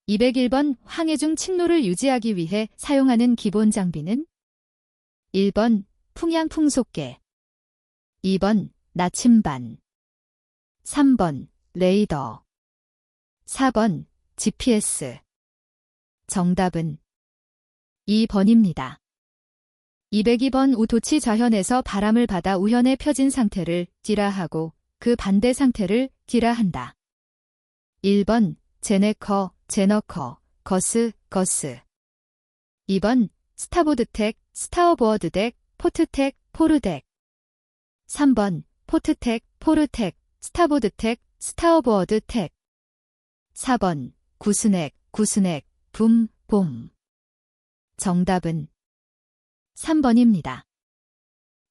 201번 항해중 침노를 유지하기 위해 사용하는 기본 장비는 1번 풍향풍속계, 2번 나침반, 3번 레이더, 4번 GPS. 정답은 2번입니다. 202번 우토치 좌현에서 바람을 받아 우현에 펴진 상태를 기라하고 그 반대 상태를 기라한다. 1번 제네커, 제너커, 거스, 거스. 2번 스타보드텍, 스타어보어드덱, 포트텍, 포르덱. 3번 포트텍, 포르텍, 스타보드텍, 스타어보어드텍. 4번 구스넥, 구스넥, 붐, 봄. 정답은 3번입니다.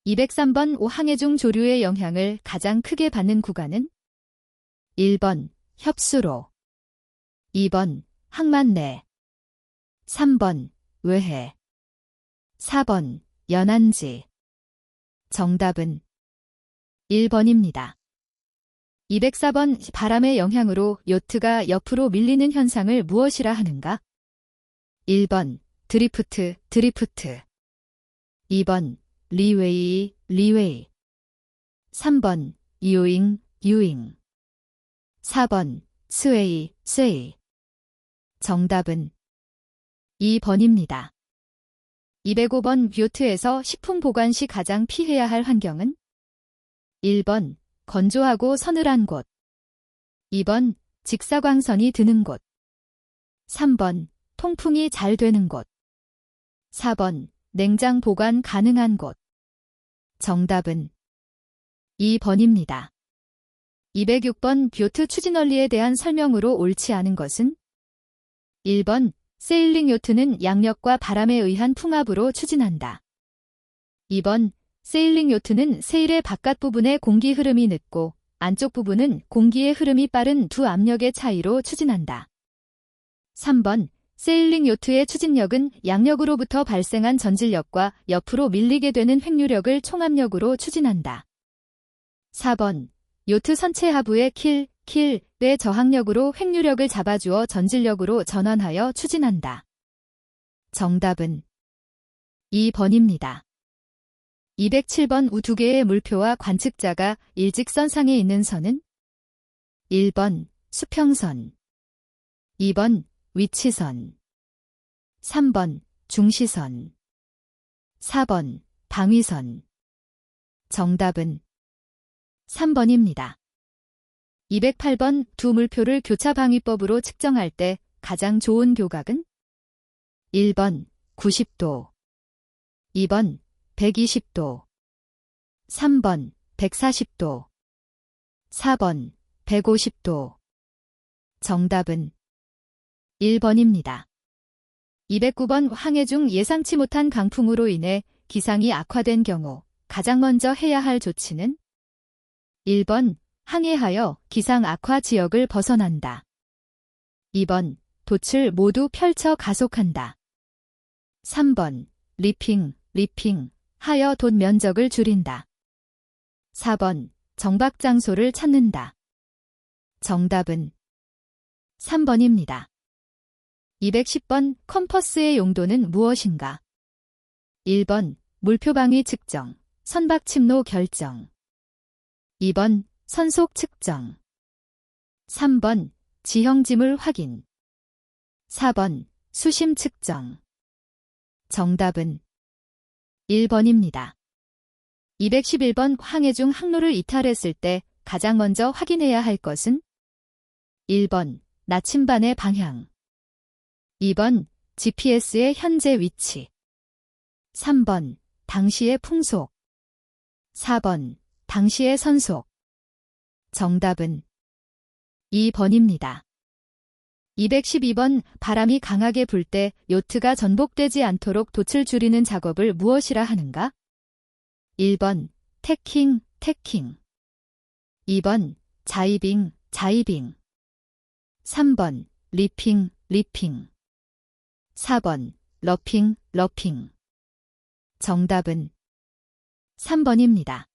203번 항해중 조류의 영향을 가장 크게 받는 구간은 1번 협수로, 2번 항만 내, 3번 외해, 4번 연안지. 정답은 1번입니다. 204번 바람의 영향으로 요트가 옆으로 밀리는 현상을 무엇이라 하는가? 1번 드리프트, 드리프트. 2번 리웨이, 리웨이. 3번 유잉, 유잉. 4번 스웨이, 스웨이. 정답은 2번입니다. 205번 요트에서 식품 보관 시 가장 피해야 할 환경은 1번 건조하고 서늘한 곳, 2번 직사광선이 드는 곳, 3번 통풍이 잘 되는 곳, 4번 냉장 보관 가능한 곳. 정답은 2번입니다. 206번 요트 추진 원리에 대한 설명으로 옳지 않은 것은 1번 세일링 요트는 양력과 바람에 의한 풍압으로 추진한다. 2번 세일링 요트는 세일의 바깥 부분에 공기 흐름이 늦고 안쪽 부분은 공기의 흐름이 빠른 두 압력의 차이로 추진한다. 3번 세일링 요트의 추진력은 양력으로부터 발생한 전질력과 옆으로 밀리게 되는 횡류력을 총압력으로 추진한다. 4번 요트 선체 하부의 킬의 저항력으로 횡류력을 잡아주어 전질력으로 전환하여 추진한다. 정답은 2번입니다. 207번 우 두 개의 물표와 관측자가 일직선상에 있는 선은 1번 수평선, 2번 위치선, 3번 중시선, 4번 방위선. 정답은 3번입니다. 208번 두 물표를 교차방위법으로 측정할 때 가장 좋은 교각은 1번 90도, 2번 120도, 3번 140도, 4번 150도. 정답은 1번입니다. 209번 항해 중 예상치 못한 강풍으로 인해 기상이 악화된 경우 가장 먼저 해야 할 조치는 1번 항해하여 기상 악화 지역을 벗어난다. 2번 돛을 모두 펼쳐 가속한다. 3번 리핑 하여 돛 면적을 줄인다. 4번 정박 장소를 찾는다. 정답은 3번입니다. 210번 컴퍼스의 용도는 무엇인가? 1번 물표방위 측정, 선박 침노 결정. 2번 선속 측정. 3번 지형지물 확인. 4번 수심 측정. 정답은 1번입니다. 211번 항해 중 항로를 이탈했을 때 가장 먼저 확인해야 할 것은 1번 나침반의 방향, 2번 GPS의 현재 위치, 3번 당시의 풍속, 4번 당시의 선속. 정답은 2번입니다. 212번 바람이 강하게 불 때 요트가 전복되지 않도록 돛을 줄이는 작업을 무엇이라 하는가? 1번 태킹, 2번 자이빙, 3번 리핑, 4번 러핑. 정답은 3번입니다.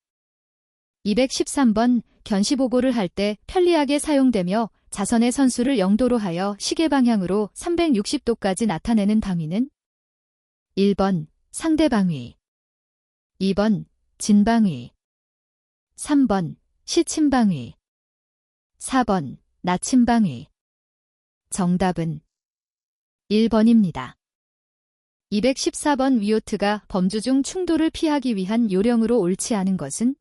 213번 견시보고를 할 때 편리하게 사용되며 자선의 선수를 0도로 하여 시계 방향으로 360도까지 나타내는 방위는 1번 상대방위, 2번 진방위, 3번 시침방위, 4번 나침방위. 정답은 1번입니다. 214번 위요트가 범주 중 충돌을 피하기 위한 요령으로 옳지 않은 것은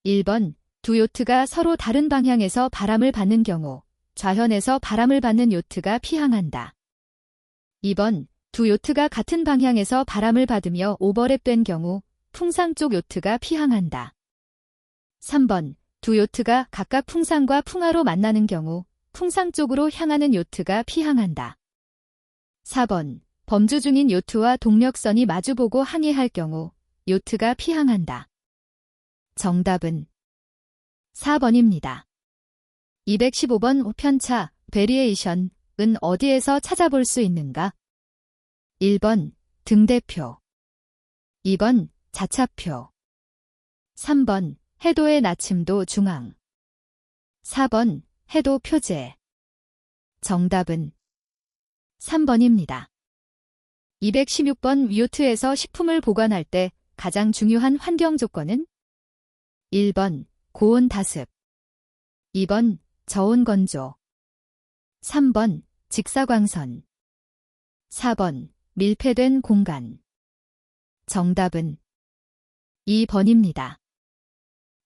1번 두 요트가 서로 다른 방향에서 바람을 받는 경우 좌현에서 바람을 받는 요트가 피항한다. 2번 두 요트가 같은 방향에서 바람을 받으며 오버랩된 경우 풍상 쪽 요트가 피항한다. 3번 두 요트가 각각 풍상과 풍하로 만나는 경우 풍상 쪽으로 향하는 요트가 피항한다. 4번 범주 중인 요트와 동력선이 마주보고 항해할 경우 요트가 피항한다. 정답은 4번입니다. 215번 편차, 베리에이션은 어디에서 찾아볼 수 있는가? 1번 등대표, 2번 자차표, 3번 해도의 나침도 중앙, 4번 해도 표제. 정답은 3번입니다. 216번 위요트에서 식품을 보관할 때 가장 중요한 환경 조건은 1번 고온 다습, 2번 저온 건조, 3번 직사광선, 4번 밀폐된 공간. 정답은 2번입니다.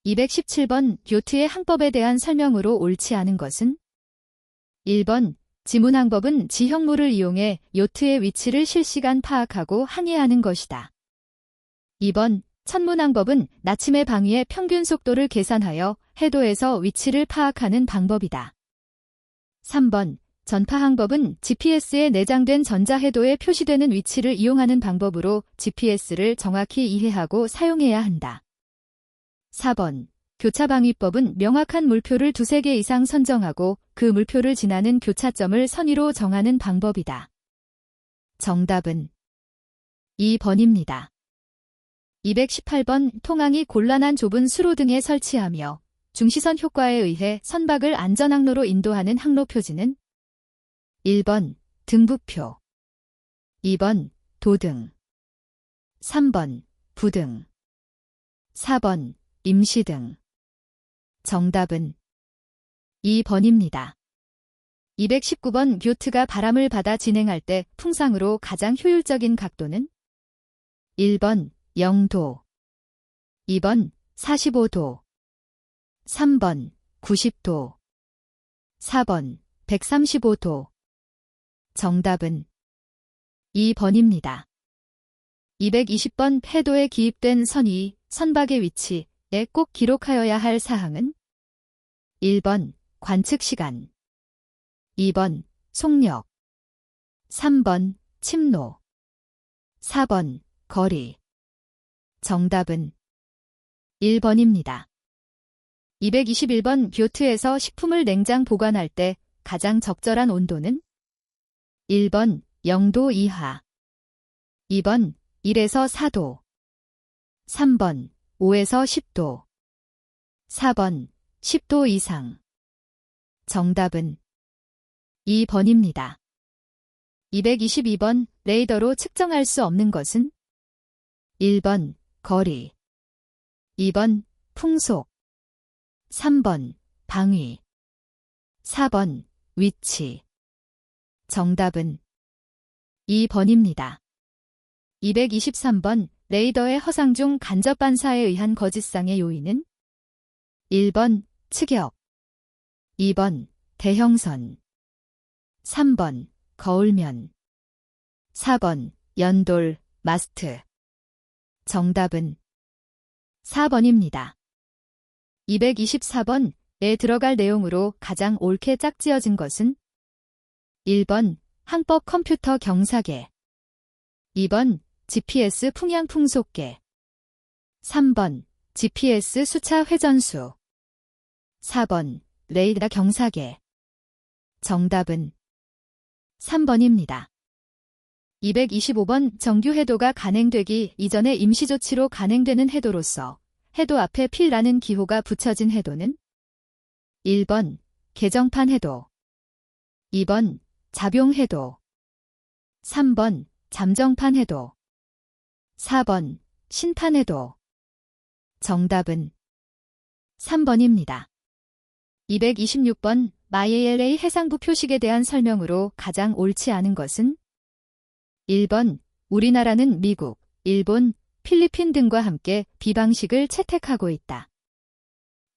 217번 요트의 항법에 대한 설명으로 옳지 않은 것은 1번 지문항법은 지형물을 이용해 요트의 위치를 실시간 파악하고 항해하는 것이다. 2번 천문항법은 나침의 방위의 평균 속도를 계산하여 해도에서 위치를 파악하는 방법이다. 3번 전파항법은 GPS에 내장된 전자해도에 표시되는 위치를 이용하는 방법으로 GPS를 정확히 이해하고 사용해야 한다. 4번 교차방위법은 명확한 물표를 2-3개 이상 선정하고 그 물표를 지나는 교차점을 선의로 정하는 방법이다. 정답은 2번입니다. 218번 통항이 곤란한 좁은 수로 등에 설치하며 중시선 효과에 의해 선박을 안전항로로 인도하는 항로표지는 1번 등부표, 2번 도등, 3번 부등, 4번 임시등. 정답은 2번입니다. 219번 요트가 바람을 받아 진행할 때 풍상으로 가장 효율적인 각도는 1번 0도, 2번 45도, 3번 90도, 4번 135도. 정답은 2번입니다. 220번 해도에 기입된 선이 선박의 위치에 꼭 기록하여야 할 사항은 1번 관측시간, 2번 속력, 3번 침로, 4번 거리. 정답은 1번입니다. 221번 요트에서 식품을 냉장 보관할 때 가장 적절한 온도는 1번 0도 이하, 2번 1에서 4도, 3번 5에서 10도, 4번 10도 이상. 정답은 2번입니다. 222번 레이더로 측정할 수 없는 것은 1번 거리, 2번 풍속, 3번 방위, 4번 위치. 정답은 2번입니다. 223번 레이더의 허상 중 간접 반사에 의한 거짓상의 요인은 1번 측역, 2번 대형선, 3번 거울면, 4번 연돌, 마스트. 정답은 4번입니다. 224번에 들어갈 내용으로 가장 옳게 짝지어진 것은 1번 항법 컴퓨터 경사계, 2번 GPS 풍향 풍속계, 3번 GPS 수차 회전수, 4번 레이더 경사계. 정답은 3번입니다. 225번 정규 해도가 간행되기 이전에 임시조치로 간행되는 해도로서 해도 앞에 필라는 기호가 붙여진 해도는 1번 개정판 해도. 2번 잡용 해도. 3번 잠정판 해도. 4번 신판 해도. 정답은 3번입니다. 226번 MyALA 해상부 표식에 대한 설명으로 가장 옳지 않은 것은? 1번 우리나라는 미국, 일본, 필리핀 등과 함께 B방식을 채택하고 있다.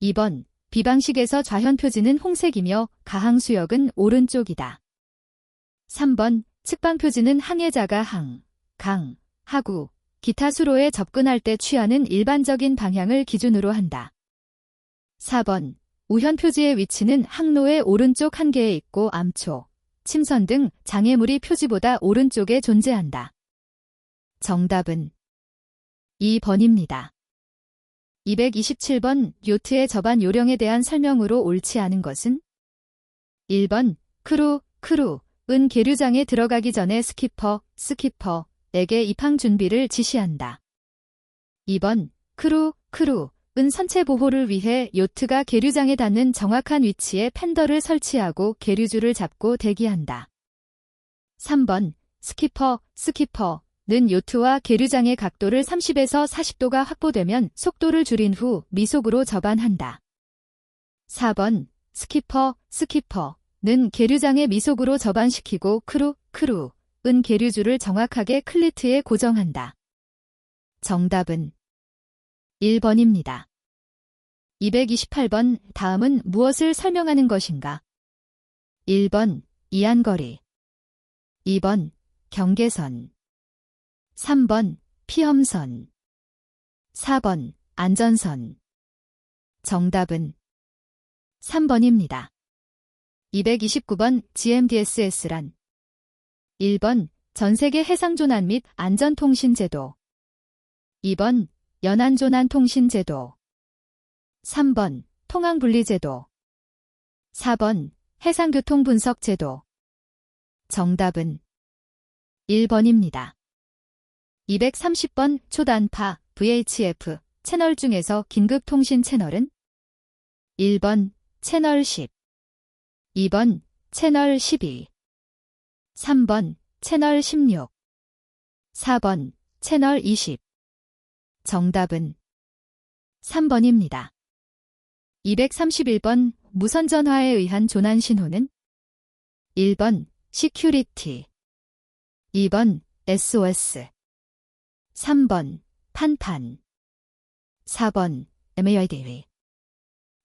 2번 B방식에서 좌현 표지는 홍색이며 가항 수역은 오른쪽이다. 3번 측방 표지는 항해자가 항, 강, 하구, 기타 수로에 접근할 때 취하는 일반적인 방향을 기준으로 한다. 4번 우현 표지의 위치는 항로의 오른쪽 한계에 있고 암초, 침선 등 장애물이 표지보다 오른쪽에 존재한다. 정답은 2번입니다. 227번 요트의 접안 요령에 대한 설명으로 옳지 않은 것은? 1번 크루은 계류장에 들어가기 전에 스키퍼에게 입항 준비를 지시한다. 2번 크루은 선체 보호를 위해 요트가 계류장에 닿는 정확한 위치에 팬더를 설치하고 계류줄을 잡고 대기한다. 3번 스키퍼는 요트와 계류장의 각도를 30에서 40도가 확보되면 속도를 줄인 후 미속으로 접안한다. 4번 스키퍼는 계류장에 미속으로 접안시키고 크루은 계류줄을 정확하게 클리트에 고정한다. 정답은 1번입니다. 228번 다음은 무엇을 설명하는 것인가? 1번 이안거리, 2번 경계선, 3번 피험선, 4번 안전선. 정답은 3번입니다. 229번 GMDSS란 1번 전세계 해상조난 및 안전통신제도, 2번 연안조난통신제도, 3번 통항분리제도, 4번 해상교통분석제도. 정답은 1번입니다. 230번 초단파 VHF 채널 중에서 긴급통신 채널은? 1번 채널 10, 2번 채널 12, 3번 채널 16, 4번 채널 20. 정답은 3번입니다. 231번 무선전화에 의한 조난 신호는? 1번 시큐리티, 2번 SOS, 3번 판판, 4번 MAID.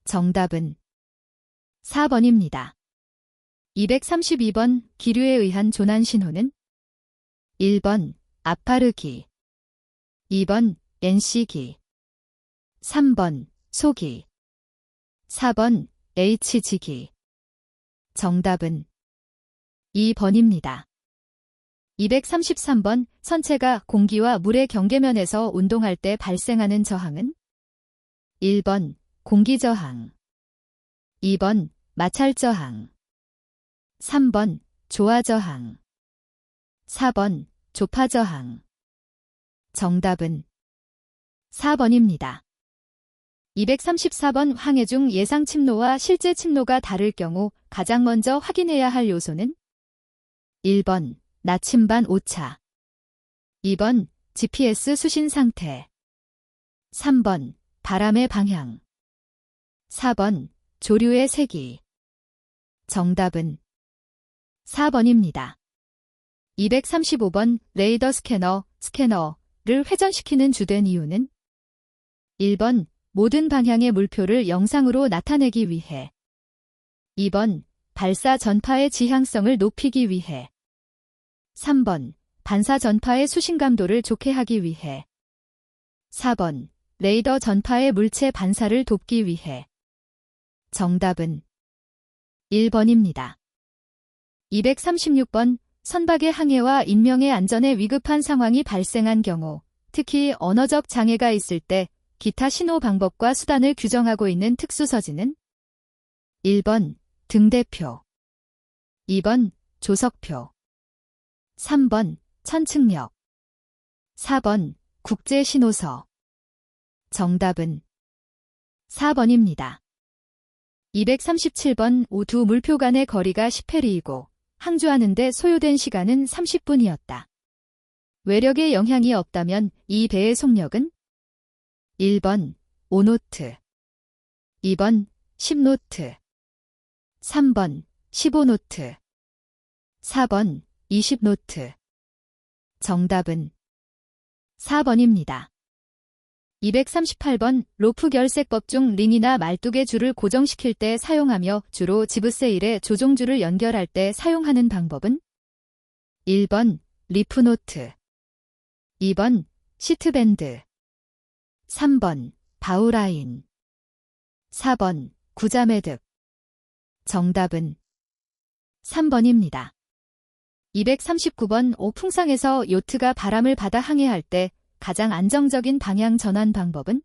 정답은 4번입니다. 232번 기류에 의한 조난 신호는? 1번 앞바르기, 2번 NC기, 3번 소기, 4번 H지기. 정답은 2번입니다. 233번 선체가 공기와 물의 경계면에서 운동할 때 발생하는 저항은? 1번 공기저항, 2번 마찰저항, 3번 조화저항, 4번 조파저항. 정답은 4번입니다. 234번 항해 중 예상 침노와 실제 침노가 다를 경우 가장 먼저 확인해야 할 요소는? 1번 나침반 오차, 2번 GPS 수신 상태, 3번 바람의 방향, 4번 조류의 세기. 정답은 4번입니다. 235번 레이더 스캐너를 회전시키는 주된 이유는? 1번 모든 방향의 물표를 영상으로 나타내기 위해, 2번 발사 전파의 지향성을 높이기 위해, 3번 반사 전파의 수신감도를 좋게 하기 위해, 4번 레이더 전파의 물체 반사를 돕기 위해. 정답은 1번입니다. 236번 선박의 항해와 인명의 안전에 위급한 상황이 발생한 경우, 특히 언어적 장애가 있을 때 기타 신호 방법과 수단을 규정하고 있는 특수서지는? 1번 등대표, 2번 조석표, 3번 천측력, 4번 국제신호서. 정답은 4번입니다. 237번 두 물표 간의 거리가 10해리이고 항주하는데 소요된 시간은 30분이었다. 외력의 영향이 없다면 이 배의 속력은 1번 5노트, 2번 10노트, 3번 15노트, 4번 20노트. 정답은 4번입니다. 238번 로프 결색법 중 링이나 말뚝의 줄을 고정시킬 때 사용하며 주로 지브세일에 조종줄을 연결할 때 사용하는 방법은 1번 리프노트, 2번 시트밴드, 3번 바우라인, 4번 구자매듭. 정답은 3번입니다. 239번 풍상에서 요트가 바람을 받아 항해할 때 가장 안정적인 방향 전환 방법은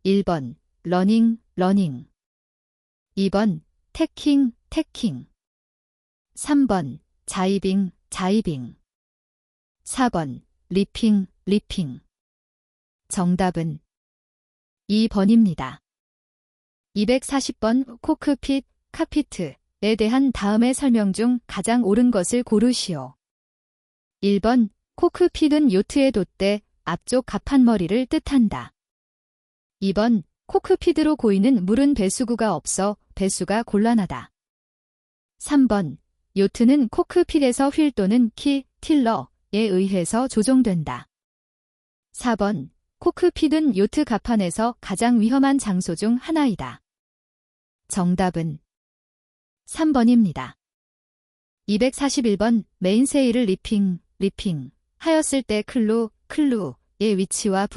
1번 러닝, 2번 태킹, 3번 자이빙, 4번 리핑. 정답은 2번입니다. 240번 코크핏, 카피트에 대한 다음의 설명 중 가장 옳은 것을 고르시오. 1번 코크핏은 요트의 돛대, 앞쪽 갑판머리를 뜻한다. 2번 코크핏으로 고이는 물은 배수구가 없어 배수가 곤란하다. 3번 요트는 코크핏에서 휠 또는 키, 틸러에 의해서 조종된다. 4번 코크핏은 요트 갑판에서 가장 위험한 장소 중 하나이다. 정답은 3번입니다. 241번 메인세일을 리핑 하였을 때 클루의 위치와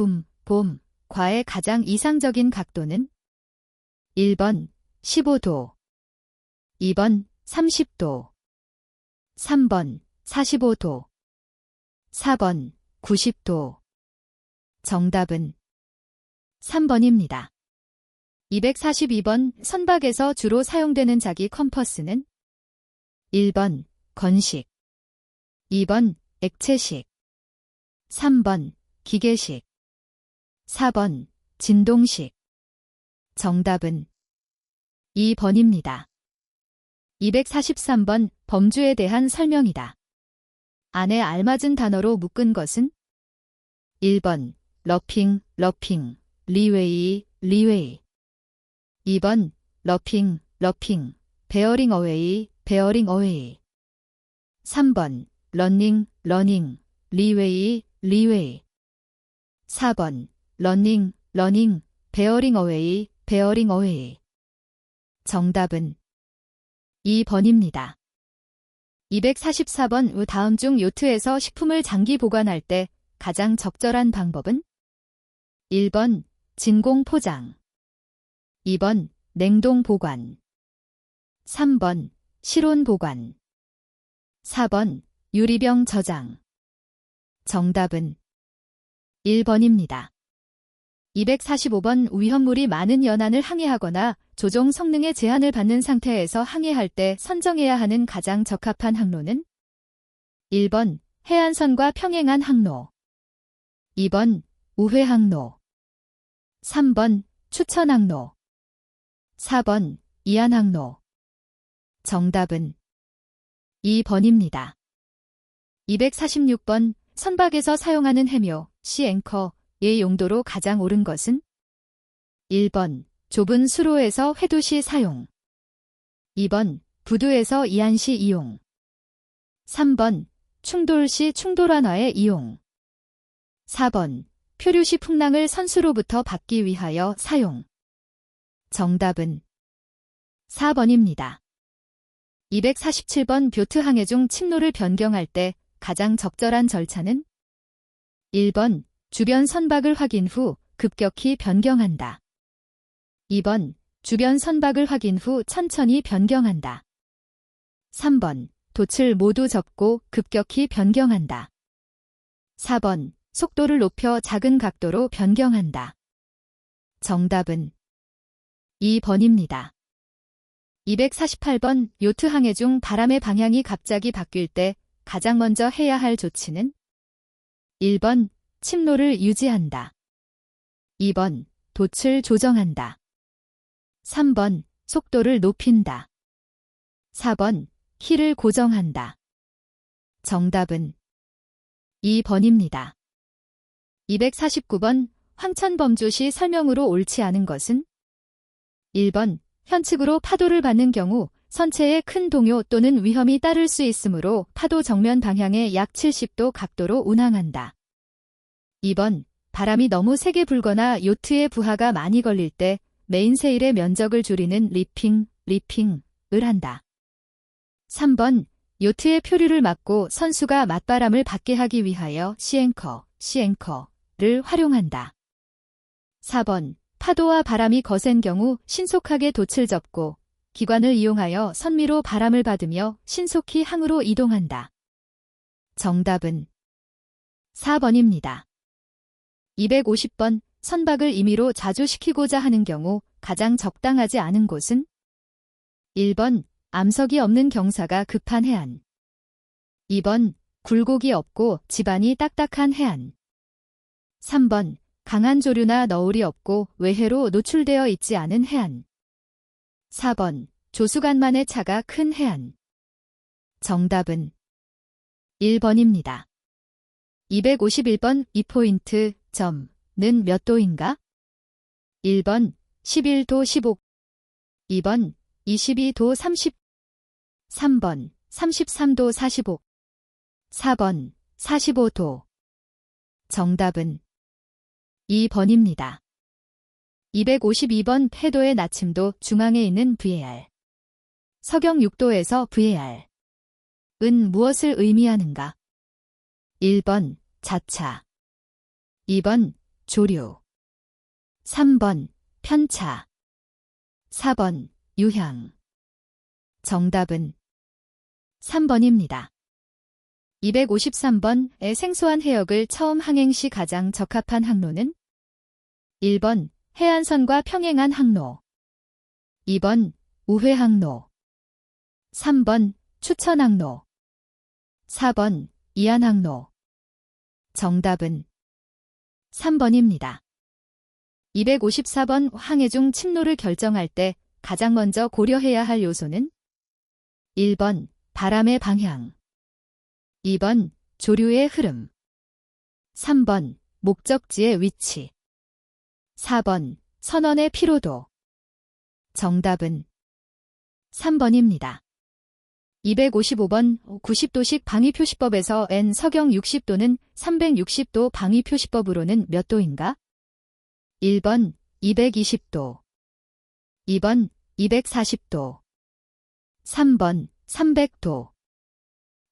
봄과의 가장 이상적인 각도는 1번 15도, 2번 30도, 3번 45도, 4번 90도. 정답은 3번입니다. 242번 선박에서 주로 사용되는 자기 컴퍼스는 1번 건식, 2번 액체식, 3번 기계식, 4번 진동식. 정답은 2번입니다. 243번 범주에 대한 설명이다. 안에 알맞은 단어로 묶은 것은 1번 러핑, 리웨이, 2번 러핑, 베어링 어웨이, 3번 러닝, 리웨이, 4번 러닝, 베어링 어웨이. 정답은 2번입니다. 244번 다음 중 요트에서 식품을 장기 보관할 때 가장 적절한 방법은 1번 진공 포장, 2번 냉동 보관, 3번 실온 보관, 4번 유리병 저장. 정답은 1번입니다. 245번 위험물이 많은 연안을 항해하거나 조종 성능에 제한을 받는 상태에서 항해할 때 선정해야 하는 가장 적합한 항로는 1번 해안선과 평행한 항로, 2번 우회 항로, 3번 추천 항로, 4번 이안 항로. 정답은 2번입니다. 246번 선박에서 사용하는 해묘, 앵커의 용도로 가장 옳은 것은 1번 좁은 수로에서 회두 시 사용, 2번 부두에서 이안 시 이용, 3번 충돌 시 충돌 완화의 이용, 4번 표류 시 풍랑을 선수로부터 받기 위하여 사용. 정답은 4번입니다. 247번 뷰트 항해 중 침로를 변경할 때 가장 적절한 절차는 1번 주변 선박을 확인 후 급격히 변경한다. 2번 주변 선박을 확인 후 천천히 변경한다. 3번 돛을 모두 접고 급격히 변경한다. 4번 속도를 높여 작은 각도로 변경한다. 정답은 2번입니다. 248번 요트 항해 중 바람의 방향이 갑자기 바뀔 때 가장 먼저 해야 할 조치는 1번 침로를 유지한다. 2번 돛을 조정한다. 3번 속도를 높인다. 4번, 키를 고정한다. 정답은 2번입니다. 249번, 황천범주 설명으로 옳지 않은 것은? 1번, 현측으로 파도를 받는 경우 선체에 큰 동요 또는 위험이 따를 수 있으므로 파도 정면 방향의 약 70도 각도로 운항한다. 2번, 바람이 너무 세게 불거나 요트의 부하가 많이 걸릴 때 메인세일의 면적을 줄이는 리핑을 한다. 3번, 요트의 표류를 막고 선수가 맞바람을 받게 하기 위하여 시앵커를 활용한다. 4번, 파도와 바람이 거센 경우 신속하게 돛을 접고 기관을 이용하여 선미로 바람을 받으며 신속히 항으로 이동한다. 정답은 4번입니다. 250번, 선박을 임의로 자주시키고자 하는 경우 가장 적당하지 않은 곳은? 1번, 암석이 없는 경사가 급한 해안. 2번, 굴곡이 없고 지반이 딱딱한 해안. 3번, 강한 조류나 너울이 없고 외해로 노출되어 있지 않은 해안. 4번, 조수간만의 차가 큰 해안. 정답은 1번입니다. 251번, 2포인트 점은 몇 도인가? 1번, 11도 15. 2번, 22도 30. 3번, 33도 45. 4번, 45도. 정답은 2번입니다. 252번, 해도의 나침도 중앙에 있는 VAR. 서경 6도에서 VAR은 무엇을 의미하는가? 1번, 자차. 2번, 조류. 3번, 편차. 4번, 유향. 정답은 3번입니다. 253번의 생소한 해역을 처음 항행 시 가장 적합한 항로는? 1번, 해안선과 평행한 항로. 2번, 우회항로. 3번, 추천항로. 4번, 이안항로. 정답은 3번입니다. 254번, 항해 중 침노를 결정할 때 가장 먼저 고려해야 할 요소는? 1번, 바람의 방향. 2번, 조류의 흐름. 3번, 목적지의 위치. 4번, 선원의 피로도. 정답은 3번입니다. 255번, 90도식 방위표시법에서 N 서경 60도는 360도 방위표시법으로는 몇 도인가? 1번, 220도. 2번, 240도. 3번, 300도.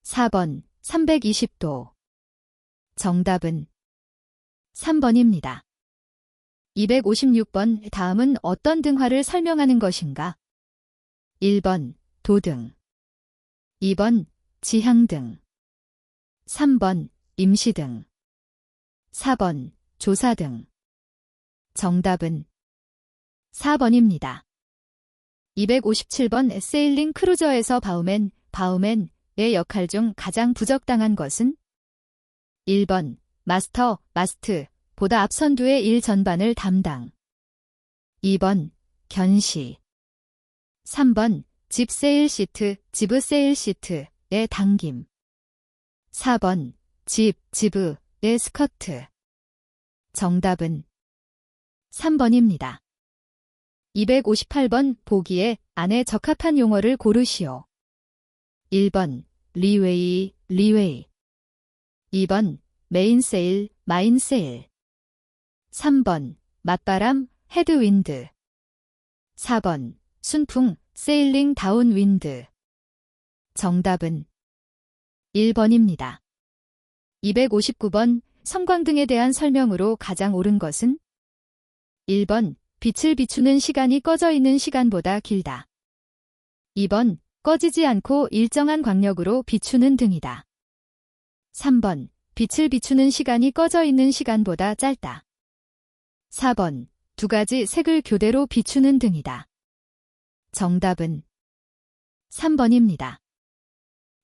4번, 320도. 정답은 3번입니다. 256번, 다음은 어떤 등화를 설명하는 것인가? 1번, 도등. 2번, 지향등. 3번, 임시등. 4번, 조사등. 정답은 4번입니다. 257번, 세일링 크루저에서 바우맨의 역할 중 가장 부적당한 것은? 1번, 마스트, 보다 앞선 두의 일 전반을 담당. 2번, 견시. 3번, 지브 세일 시트의 당김. 4번, 지브의 스커트. 정답은 3번입니다. 258번, 보기에 안에 적합한 용어를 고르시오. 1번, 리웨이. 2번, 메인세일, 마인세일. 3번, 맞바람, 헤드윈드. 4번, 순풍, 세일링 다운윈드. 정답은 1번입니다. 259번, 성광등에 대한 설명으로 가장 옳은 것은? 1번, 빛을 비추는 시간이 꺼져 있는 시간보다 길다. 2번, 꺼지지 않고 일정한 광력으로 비추는 등이다. 3번, 빛을 비추는 시간이 꺼져 있는 시간보다 짧다. 4번, 두 가지 색을 교대로 비추는 등이다. 정답은 3번입니다.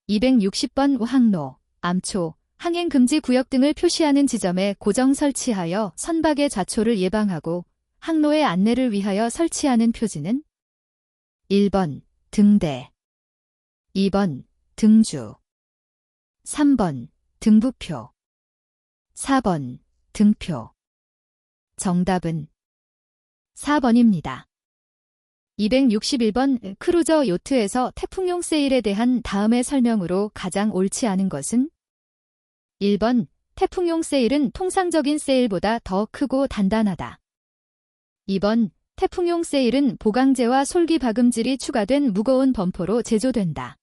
260번, 항로, 암초, 항행금지 구역 등을 표시하는 지점에 고정 설치하여 선박의 좌초를 예방하고 항로의 안내를 위하여 설치하는 표지는? 1번 등대, 2번 등주, 3번 등부표, 4번 등표. 정답은 4번입니다. 261번 크루저 요트에서 태풍용 세일에 대한 다음의 설명으로 가장 옳지 않은 것은? 1번 태풍용 세일은 통상적인 세일보다 더 크고 단단하다. 2번 태풍용 세일은 보강재와 솔기 박음질이 추가된 무거운 범퍼로 제조된다.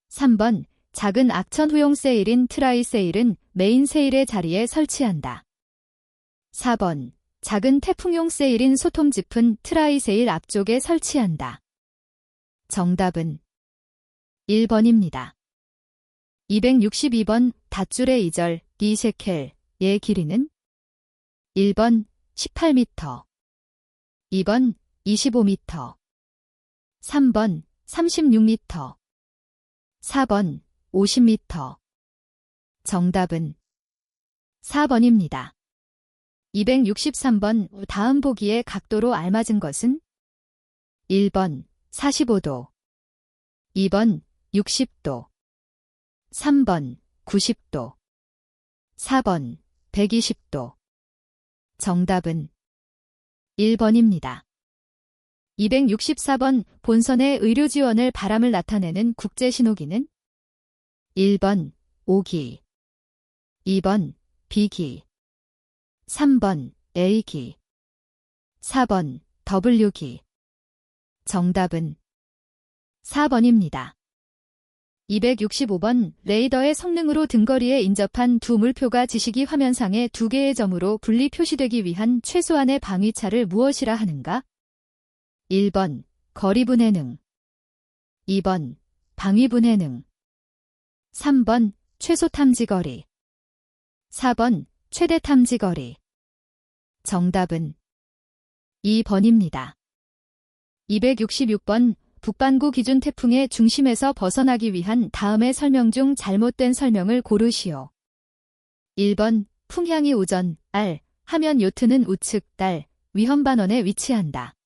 3번 작은 악천 후용 세일인 트라이 세일은 메인 세일의 자리에 설치한다. 4번 작은 태풍용 세일인 소톰짚은 트라이 세일 앞쪽에 설치한다. 정답은 1번입니다. 262번 닷줄의 2절 디셰켈의 길이는? 1번 18m, 2번 25m, 3번 36m, 4번 50m. 정답은 4번입니다. 263번 다음 보기의 각도로 알맞은 것은? 1번 45도, 2번 60도, 3번 90도, 4번 120도. 정답은 1번입니다. 264번 본선의 의료 지원을 바람을 나타내는 국제신호기는? 1번 O기, 2번 B기, 3번 A기, 4번 W기. 정답은 4번입니다. 265번 레이더의 성능으로 등거리에 인접한 두 물표가 지시기 화면상의 두 개의 점으로 분리 표시되기 위한 최소한의 방위차를 무엇이라 하는가? 1번 거리분해능, 2번 방위분해능, 3번 최소탐지거리, 4번 최대탐지거리. 정답은 2번입니다. 266번 북반구 기준 태풍의 중심에서 벗어나기 위한 다음의 설명 중 잘못된 설명을 고르시오. 1번 풍향이 우전, 알, 하면 요트는 우측, 달, 위험반원에 위치한다.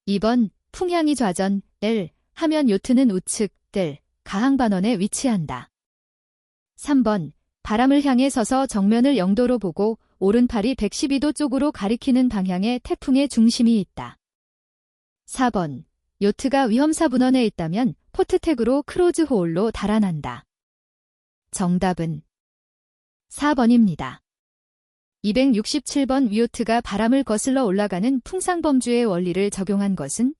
2번 풍향이 좌전, 엘, 하면 요트는 우측, 뜰, 가항반원에 위치한다. 3번 바람을 향해 서서 정면을 0도로 보고 오른팔이 112도 쪽으로 가리키는 방향에 태풍의 중심이 있다. 4번 요트가 위험사분원에 있다면 포트택으로 크로즈 호울로 달아난다. 정답은 4번입니다. 267번 요트가 바람을 거슬러 올라가는 풍상범주의 원리를 적용한 것은?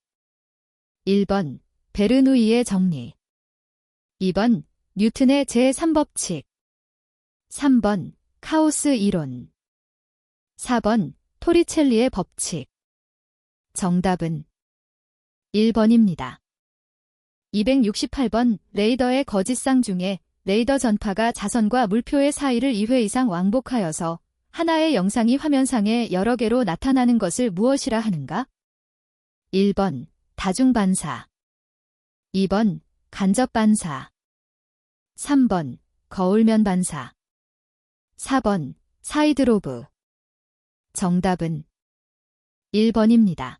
1번 베르누이의 정리, 2번 뉴튼의 제3법칙, 3번 카오스 이론, 4번 토리첼리의 법칙. 정답은 1번입니다. 268번 레이더의 거짓상 중에 레이더 전파가 자선과 물표의 사이를 2회 이상 왕복하여서 하나의 영상이 화면상에 여러 개로 나타나는 것을 무엇이라 하는가? 1번 다중반사, 2번 간접반사, 3번 거울면 반사, 4번 사이드로브. 정답은 1번입니다.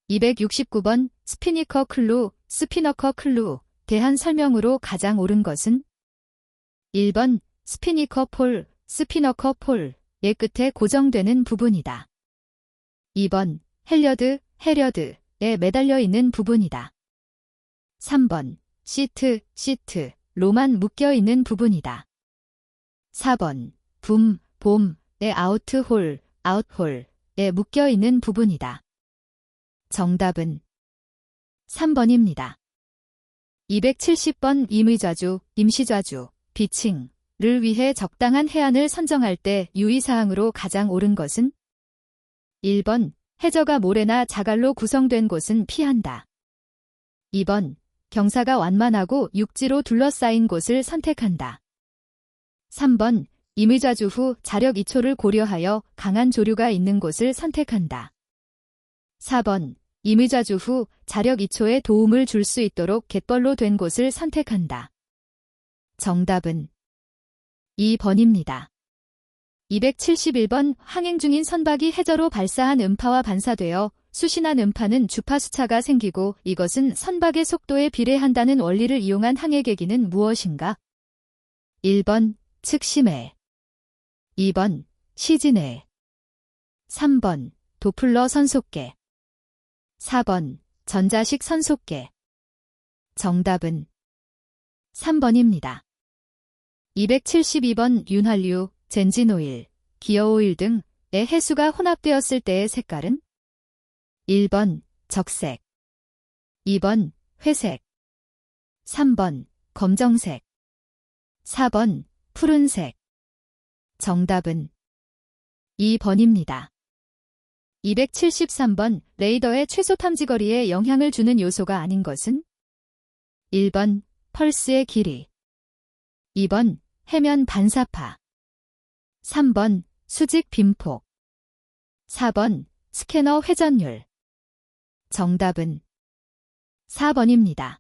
269번 스피니커 클루, 스피너커 클루 대한 설명으로 가장 옳은 것은? 1번 스피니커 폴, 스피너커 폴의 끝에 고정되는 부분이다. 2번 헬려드, 해려드에 매달려 있는 부분이다. 3번 시트, 시트로만 묶여 있는 부분이다. 4번 붐, 봄의 아웃홀, 아웃홀에 묶여 있는 부분이다. 정답은 3번입니다. 270번 임의좌주, 임시좌주, 비칭을 위해 적당한 해안을 선정할 때 유의사항으로 가장 옳은 것은? 1번 해저가 모래나 자갈로 구성된 곳은 피한다. 2번 경사가 완만하고 육지로 둘러싸인 곳을 선택한다. 3번 임의좌주 후 자력 이초를 고려하여 강한 조류가 있는 곳을 선택한다. 4번 임의좌주 후 자력 이초에 도움을 줄 수 있도록 갯벌로 된 곳을 선택한다. 정답은 2번입니다. 271번 항행 중인 선박이 해저로 발사한 음파와 반사되어 수신한 음파는 주파수차가 생기고 이것은 선박의 속도에 비례한다는 원리를 이용한 항해 계기는 무엇인가? 1번 측심해, 2번 시진해, 3번 도플러 선속계, 4번 전자식 선속계. 정답은 3번입니다. 272번 윤활유, 젠진오일, 기어오일 등의 해수가 혼합되었을 때의 색깔은? 1번 적색, 2번 회색, 3번 검정색, 4번 푸른색. 정답은 2번입니다. 273번 레이더의 최소 탐지거리에 영향을 주는 요소가 아닌 것은? 1번 펄스의 길이, 2번 해면 반사파, 3번 수직 빔폭, 4번 스캐너 회전율. 정답은 4번입니다.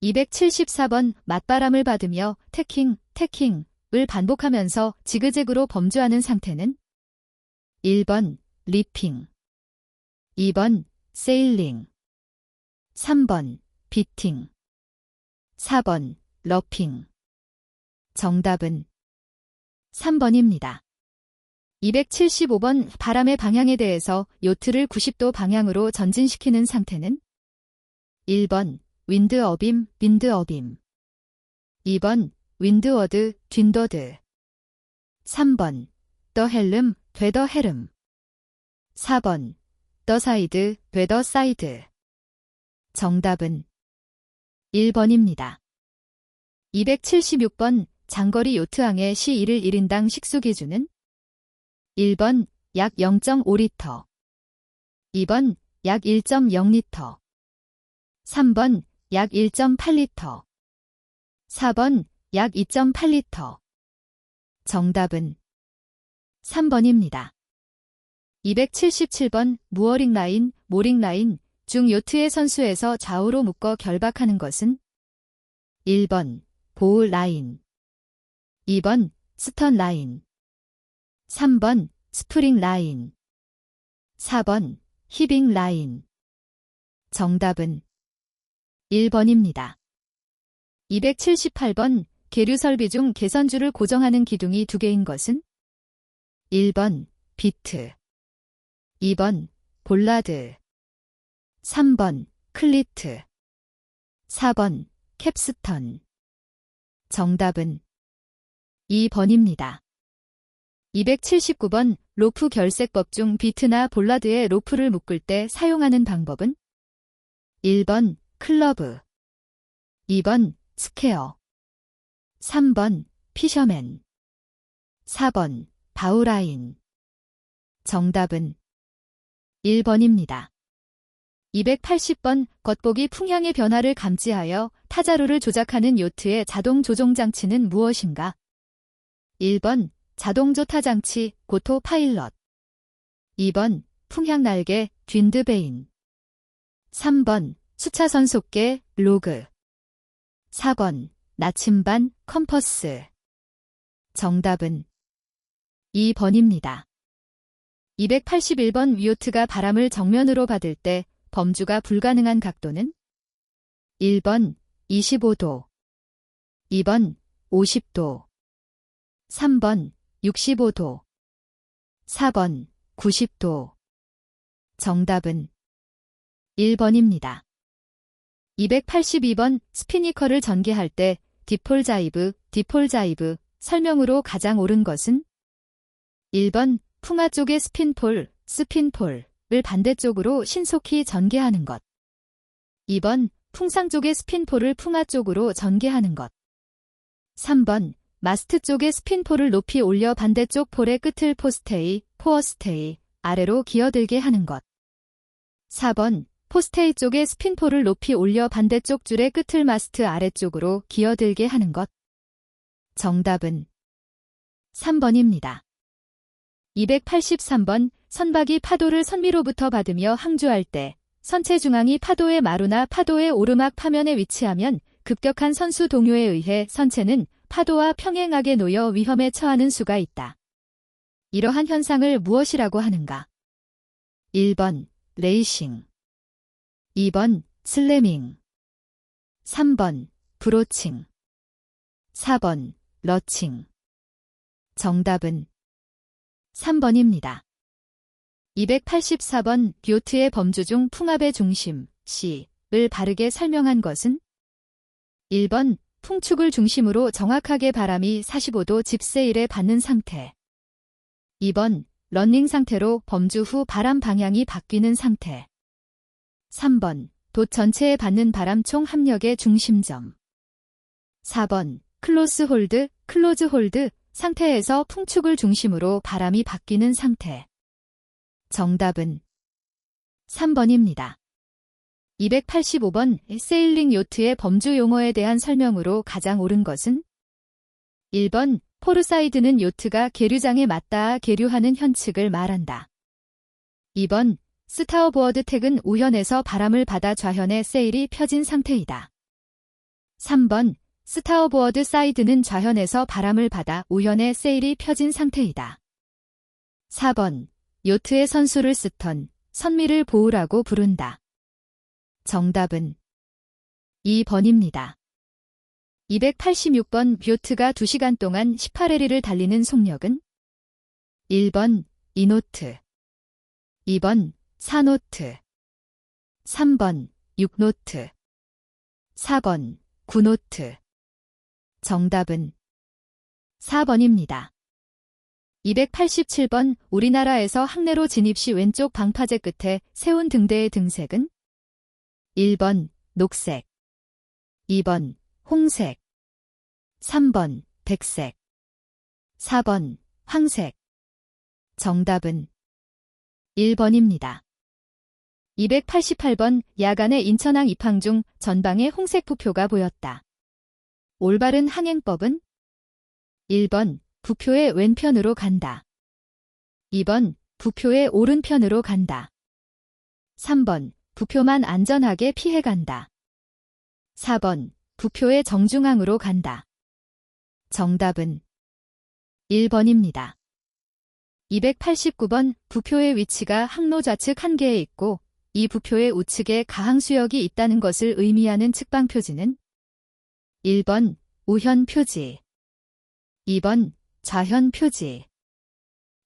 274번 맞바람을 받으며 태킹을 반복하면서 지그재그로 범주하는 상태는? 1번 리핑, 2번 세일링, 3번 비팅, 4번 러핑. 정답은 3번입니다. 275번 바람의 방향에 대해서 요트를 90도 방향으로 전진시키는 상태는? 1번 윈드어빔, 윈드어빔, 2번 윈드워드, 윈더드, 3번 더 헬름, 되더 헬름, 4번 더 사이드, 되더 사이드. 정답은 1번입니다. 276번 장거리 요트항의 시1일 1인당 식수 기준은? 1번 약 0.5리터, 2번 약 1.0리터, 3번 약 1.8리터, 4번 약 2.8리터. 정답은 3번입니다. 277번 무어링 라인, 모링 라인 중 요트의 선수에서 좌우로 묶어 결박하는 것은? 1번 보우 라인, 2번 스턴 라인, 3번 스프링 라인, 4번 히빙 라인. 정답은 1번입니다. 278번 계류 설비 중 개선줄을 고정하는 기둥이 2개인 것은? 1번 비트, 2번 볼라드, 3번 클리트, 4번 캡스턴. 정답은 2번입니다. 279번 로프 결색법 중 비트나 볼라드에 로프를 묶을 때 사용하는 방법은? 1번 클러브, 2번 스퀘어, 3번 피셔맨, 4번 바우라인. 정답은 1번입니다. 280번 겉보기 풍향의 변화를 감지하여 타자로를 조작하는 요트의 자동 조종 장치는 무엇인가? 1번 자동조타 장치, 고토 파일럿, 2번 풍향 날개, 윈드베인, 3번 수차 선속계, 로그, 4번 나침반, 컴퍼스. 정답은 2번입니다. 281번 요트가 바람을 정면으로 받을 때 범주가 불가능한 각도는? 1번 25도, 2번 50도, 3번 65도, 4번 90도. 정답은 1번입니다. 282번 스피니커를 전개할 때 디폴 자이브, 설명으로 가장 옳은 것은? 1번 풍하 쪽의 스핀폴을 반대쪽으로 신속히 전개하는 것, 2번 풍상 쪽의 스핀폴을 풍하 쪽으로 전개하는 것, 3번 마스트 쪽의 스핀폴을 높이 올려 반대쪽 폴의 끝을 포어스테이 아래로 기어들게 하는 것, 4번 포스테이 쪽의 스핀폴을 높이 올려 반대쪽 줄의 끝을 마스트 아래쪽으로 기어들게 하는 것. 정답은 3번입니다. 283번 선박이 파도를 선미로부터 받으며 항주할 때 선체 중앙이 파도의 마루나 파도의 오르막 파면에 위치하면 급격한 선수 동요에 의해 선체는 파도와 평행하게 놓여 위험에 처하는 수가 있다. 이러한 현상을 무엇이라고 하는가? 1번 레이싱. 2번 슬래밍. 3번 브로칭. 4번 러칭. 정답은 3번입니다. 284번 교트의 범주 중 풍압의 중심, C를 바르게 설명한 것은? 1번 풍축을 중심으로 정확하게 바람이 45도 집세일에 받는 상태. 2번 러닝 상태로 범주 후 바람 방향이 바뀌는 상태. 3번 돛 전체에 받는 바람 총 합력의 중심점. 4번 클로즈 홀드 상태에서 풍축을 중심으로 바람이 바뀌는 상태. 정답은 3번입니다. 285번 세일링 요트의 범주 용어에 대한 설명으로 가장 옳은 것은? 1번 포르사이드는 요트가 계류장에 맞닿아 계류하는 현측을 말한다. 2번 스타어보어드 택은 우현에서 바람을 받아 좌현에 세일이 펴진 상태이다. 3번 스타어보어드 사이드는 좌현에서 바람을 받아 우현에 세일이 펴진 상태이다. 4번 요트의 선수를 스턴, 선미를 보우라고 부른다. 정답은 2번입니다. 286번 요트가 2시간 동안 18해리를 달리는 속력은? 1번 2노트. 2번 4노트. 3번 6노트. 4번 9노트. 정답은 4번입니다. 287번 우리나라에서 항내로 진입 시 왼쪽 방파제 끝에 세운 등대의 등색은? 1번 녹색. 2번 홍색. 3번 백색. 4번 황색. 정답은 1번입니다. 288번 야간에 인천항 입항 중 전방에 홍색 부표가 보였다. 올바른 항행법은? 1번 부표의 왼편으로 간다. 2번 부표의 오른편으로 간다. 3번 부표만 안전하게 피해간다. 4번 부표의 정중앙으로 간다. 정답은 1번입니다. 289번 부표의 위치가 항로 좌측 한 개에 있고 이 부표의 우측에 가항수역이 있다는 것을 의미하는 측방 표지는? 1번 우현 표지. 2번 좌현 표지.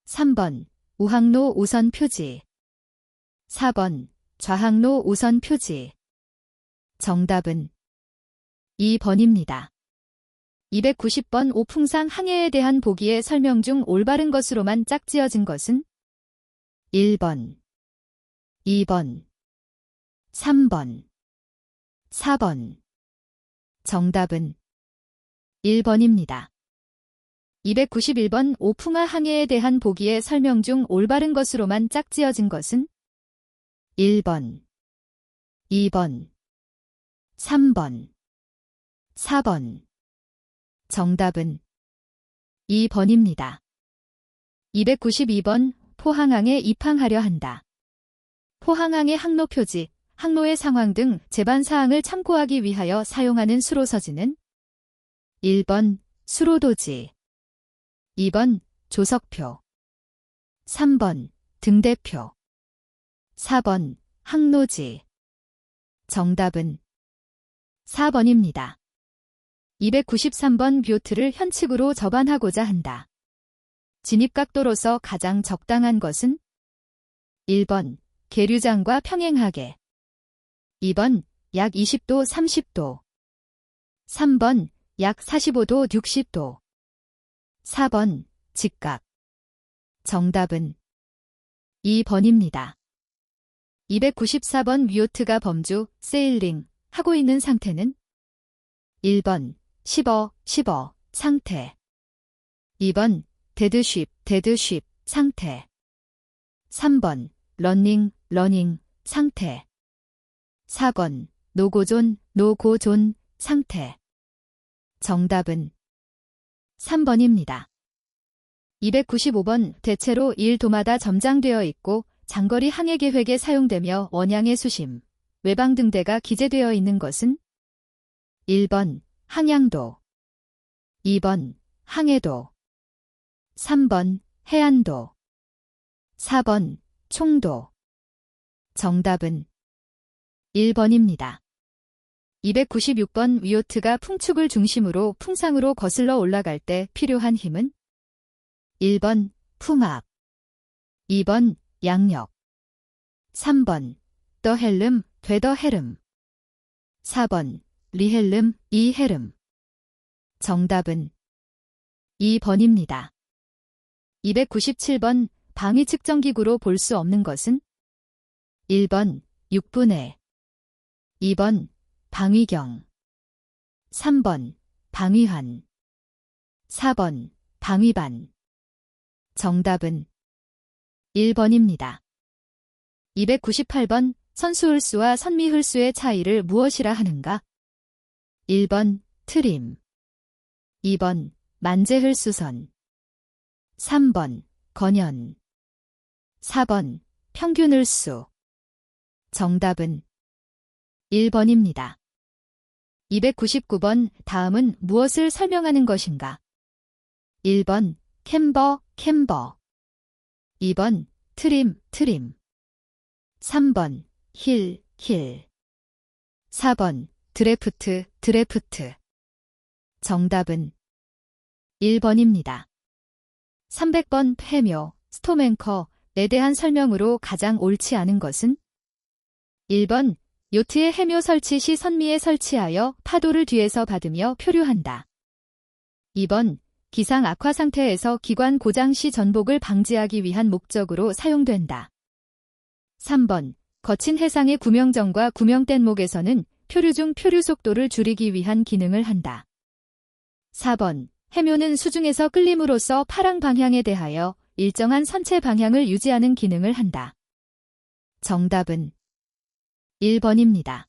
3번 우항로 우선 표지. 4번 좌항로 우선 표지. 정답은 2번입니다. 290번 오풍상 항해에 대한 보기의 설명 중 올바른 것으로만 짝지어진 것은? 1번, 2번, 3번, 4번. 정답은 1번입니다. 291번 오풍하 항해에 대한 보기의 설명 중 올바른 것으로만 짝지어진 것은? 1번, 2번, 3번, 4번. 정답은 2번입니다. 292번 포항항에 입항하려 한다. 포항항의 항로 표지, 항로의 상황 등 제반 사항을 참고하기 위하여 사용하는 수로서지는? 1번 수로도지. 2번 조석표. 3번 등대표. 4번 항로지. 정답은 4번입니다. 293번 뷰트를 현측으로 접안하고자 한다. 진입각도로서 가장 적당한 것은? 1번 계류장과 평행하게. 2번 약 20도 30도. 3번 약 45도 60도. 4번 직각. 정답은 2번입니다. 294번 뷰트가 범주, 세일링, 하고 있는 상태는? 1번 10어 상태. 2번 데드쉽 상태. 3번 러닝 상태. 4번 노고존 상태. 정답은 3번입니다. 295번 대체로 1도마다 점장되어 있고 장거리 항해 계획에 사용되며 원양의 수심, 외방 등대가 기재되어 있는 것은? 1번 항양도. 2번 항해도. 3번 해안도. 4번 총도. 정답은 1번입니다. 296번 위요트가 풍축을 중심으로 풍상으로 거슬러 올라갈 때 필요한 힘은 1번 풍압, 2번 양력, 3번 더 헬름 되더 헤름, 4번 리헬름 이헤름. 정답은 2번입니다. 297번 방위 측정기구로 볼 수 없는 것은 1번 육분해, 2번 방위경, 3번 방위환, 4번 방위반. 정답은 1번입니다. 298번 선수흘수와 선미흘수의 차이를 무엇이라 하는가? 1번 트림, 2번 만재흘수선, 3번 건현, 4번 평균흘수. 정답은 1번입니다. 299번 다음은 무엇을 설명하는 것인가? 1번 캠버, 2번 트림, 3번 힐, 4번 드래프트. 정답은 1번입니다. 300번 해묘, 스톰앵커에 대한 설명으로 가장 옳지 않은 것은 1번 요트의 해묘 설치 시 선미에 설치하여 파도를 뒤에서 받으며 표류한다. 2번 기상 악화 상태에서 기관 고장 시 전복을 방지하기 위한 목적으로 사용된다. 3번 거친 해상의 구명정과 구명뗏목에서는 표류 중 표류 속도를 줄이기 위한 기능을 한다. 4번 해묘는 수중에서 끌림으로써 파랑 방향에 대하여 일정한 선체 방향을 유지하는 기능을 한다. 정답은 1번입니다.